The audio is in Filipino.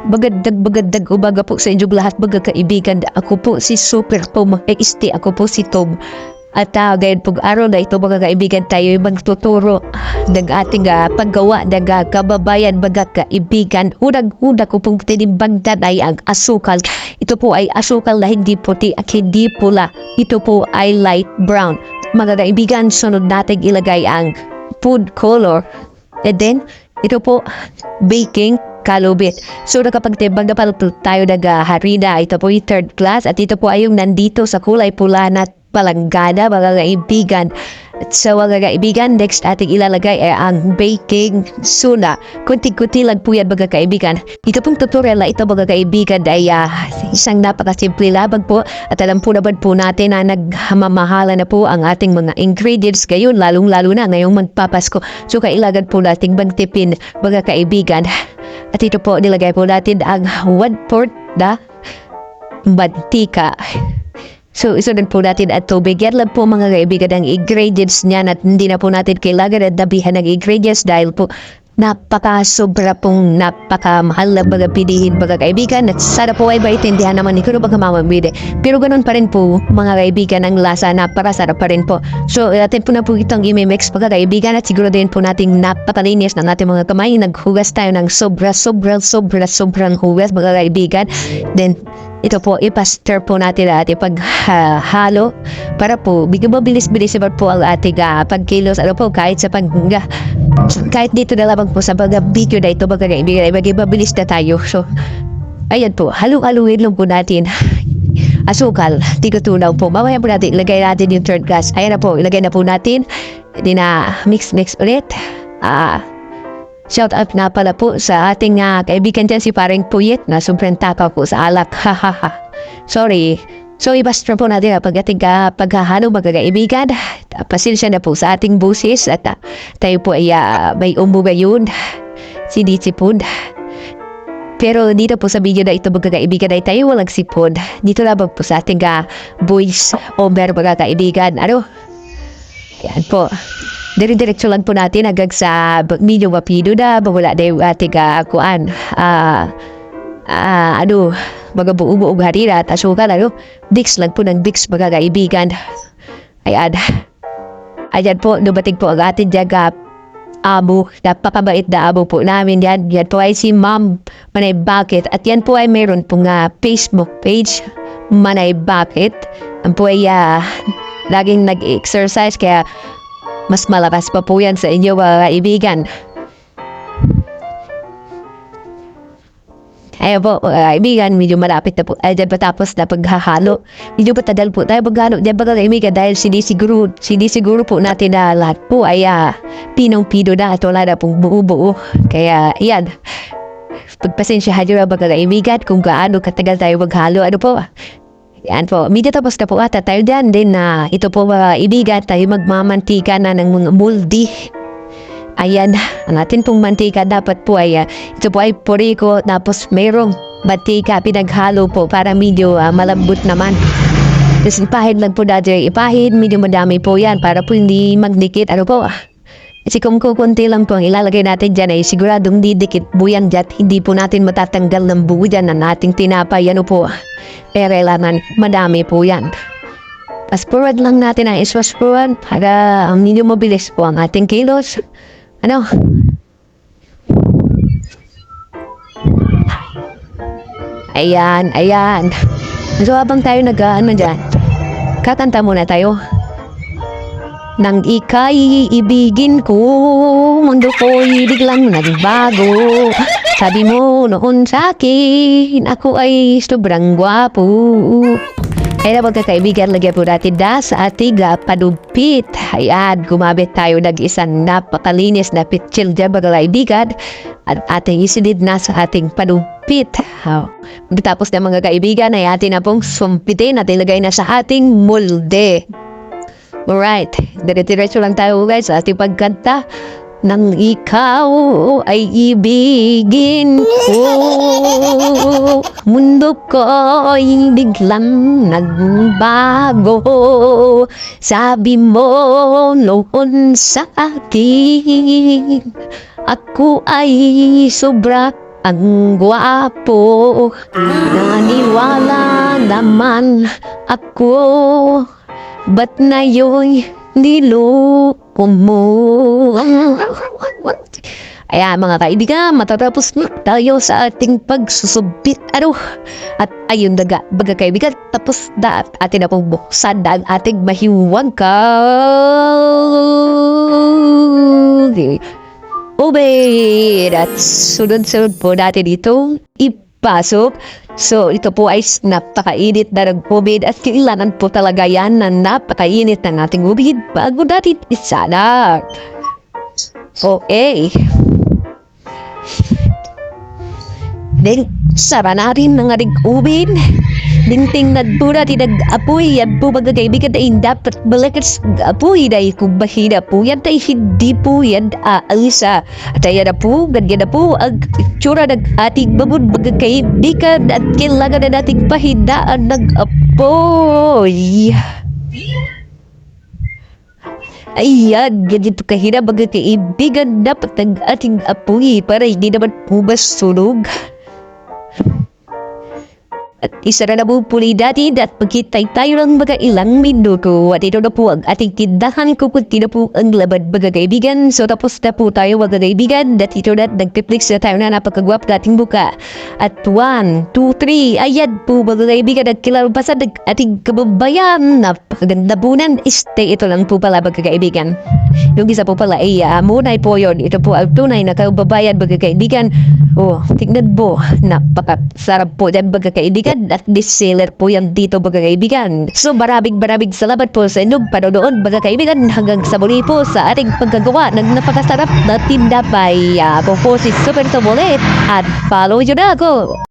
Bagadag umaga po sa inyong lahat mga kaibigan. Ako po si Super Tom XT. Ako po si Tom. At gayon pong araw na ito mga kaibigan, tayo ay magtuturo ng ating paggawa ng kababayan mga kaibigan. Unang-una ko pong tinimbangdan ay ang asukal. Ito po ay asukal na hindi puti at hindi pula. Ito po ay light brown. Mga kaibigan, sunod natin ilagay ang food color. And then, ito po, baking kalubit. So nakapagtimbang na pala tayo ng harina. Ito po yung third class at ito po ay yung nandito sa kulay pula na palanggana mga kaibigan. At so mga kaibigan, next ating ilalagay ay ang baking soda. Kunti-kunti lang po yan mga kaibigan. Ito pong tutorial na ito mga kaibigan ay isang napakasimple labag po at alam po naman po natin na nagmamahala na po ang ating mga ingredients ngayon, lalong-lalo na ngayong magpapasko. So kailangan po nating magtipin mga kaibigan. At ito po, nilagay po natin ang 1/4 na mantika. So, isunod po natin at tubig. Yan lang po mga kaibigan ang ingredients niyan at hindi na po natin kailangan at dabihan ng ingredients dahil po napaka-sobra pong napakamahal na mga pilihin mga kaibigan at sana po ay maintindihan naman ni Kuno mga mamamili. Pero ganun pa rin po mga kaibigan ang lasa, napakasarap pa rin po. So atin po na po itong imimix mga kaibigan at siguro din po nating napakalinis ng ating mga kamay. Naghugas tayo ng sobrang hugas mga kaibigan. Then ito po, ipastir po natin at ipaghalo para po mabilis-bilis po ang ating pagkilos. Ano po, kahit dito na lamang po sa mga video na ito mga kaibigan ay mabilis na tayo. So, ayan po, halu-haluin lang po natin. Asukal, tigutunaw po. Mamaya po natin, ilagay natin yung third glass. Ayan na po, ilagay na po natin. Hindi na mix ulit. Shout out na pala po sa ating kaibigan dyan si Paring Puyet na sobrang takaw po sa alak. Sorry. So ibastra po natin pag ating paghahalo mga kaibigan. Pasensya na po sa ating busis at tayo po ay may umuga yun. Sinisipon. Pero dito po sa video na ito mga kaibigan ay tayo walang sipon. Dito lamang po sa ating voice over mga kaibigan. Ano? Yan po. Dire-diretso lang po natin hanggang sa medyo mapido na wala na yung ating mga buong harina at asukal. Dix lang po ng Dix mga kaibigan. Ayan. Ayan po, dumating po ang ating amo. Napakabait na amo po namin yan. Yan po ay si Ma'am Manay Bakit. At yan po ay mayroon pong Facebook page Manay Bakit. Yan po ay laging nag-exercise kaya mas malakas pa po yan sa inyo mga kaibigan. Ayan po mga kaibigan, medyo malapit na po. Ay dyan patapos na paghahalo. Medyo patadal po tayo paghalo dyan mga kaibigan dahil sinisiguro po natin na lahat po ay pinong-pino na at wala na pong buo-buo. Kaya yan, pagpasensyahan nyo mga kaibigan kung gaano katagal tayo maghalo. Ano po? Yan po, medyo tapos na po ata tayo dyan din na ito po mga ibigan, tayo magmamantika na ng mga moldy. Ayan, ang atin pong mantika dapat po ay, ito po ay puriko tapos mayroong mantika pinaghalo po para medyo malambot naman. Tapos ipahid lang po natin, ipahid, medyo madami po yan para po hindi magdikit. Ano po? Kasi kung kukunti lang po ang ilalagay natin dyan ay siguradong didikit buyan dyan. Hindi po natin matatanggal ng buo dyan ng ating tinapay. Ano po? Pero kailangan madami po yan. Fast forward lang natin ang fast forward para medyo mabilis po ang ating kilos. Ano? Ayan. So habang tayo dyan, kakanta muna tayo. Nang ika'y ibigin ko, mundo ko'y biglang nagbago. Sabi mo noon sa akin, ako ay sobrang gwapo. Ay na magkakaibigan, lagyan po natin sa ating padupit. Ayan, gumamit tayo ng isang napakalinis na pitsil dyan mga kaibigan. At ating isilid na sa ating padupit. Tapos na mga kaibigan, ay atin na pong sumpitin at ilagay na sa ating molde. Alright, dire-diretso lang tayo guys sa ating pagkanta. Nang ikaw ay ibigin ko, mundo ko'y biglang nagbago. Sabi mo noon sa akin, ako ay sobra Ang gwapo, naniwala naman ako. Ba't na yun niloko mo? Ayan mga kaibigan, matatapos na tayo sa ating pagsusubit. At ayun daga, baga kaibigan, tapos na at atin na pong buksan na ang ating mahiwag ka. Ubed! At sunod-sunod po natin itong ipasok. So, ito po ay napakainit na ng-ubed at kailangan po talaga yan na napakainit na nating ubed bago natin isanak. Okay. Then, sara na rin ng ating ubed. Dingting nagpura ti nag-apoy yan po mga kaibigan ay dapat balakas apoy dahil kung mahina po yan ay hindi po yan aalisa. At ayan na po, ganyan na po ang itsura ng ating babon mga kaibigan at kailangan na nating pahinaan ng apoy. Ayan, ganito kahina mga kaibigan dapat ng ating apoy para hindi naman po masunog. At isa na po puli natin at magkitay tayo ng mga ilang minuto. At ito na po ang ating tindahan kung kunti na po ang laban mga kaibigan. So tapos na po tayo mga kaibigan. At ito na nagtiplix na tayo na napakagwap nating buka. At 1, 2, 3. Ayan po mga kaibigan at kilalampasan ng ating kababayan. Napakaganda po ng stay. Ito lang po pala mga kaibigan. Yung isa po pala ay munay po yun. Ito po ang tunay na kababayan mga kaibigan. Oh, tignan po. Napakasarap po yan mga kaibigan. At bestseller po yan dito mga kaibigan. So maraming salamat po sa inyong panonood mga kaibigan. Hanggang sa muli po sa ating pagkagawa ng napakasarap na tinapay. Ako po si Super Tom ulit at follow nyo na ako.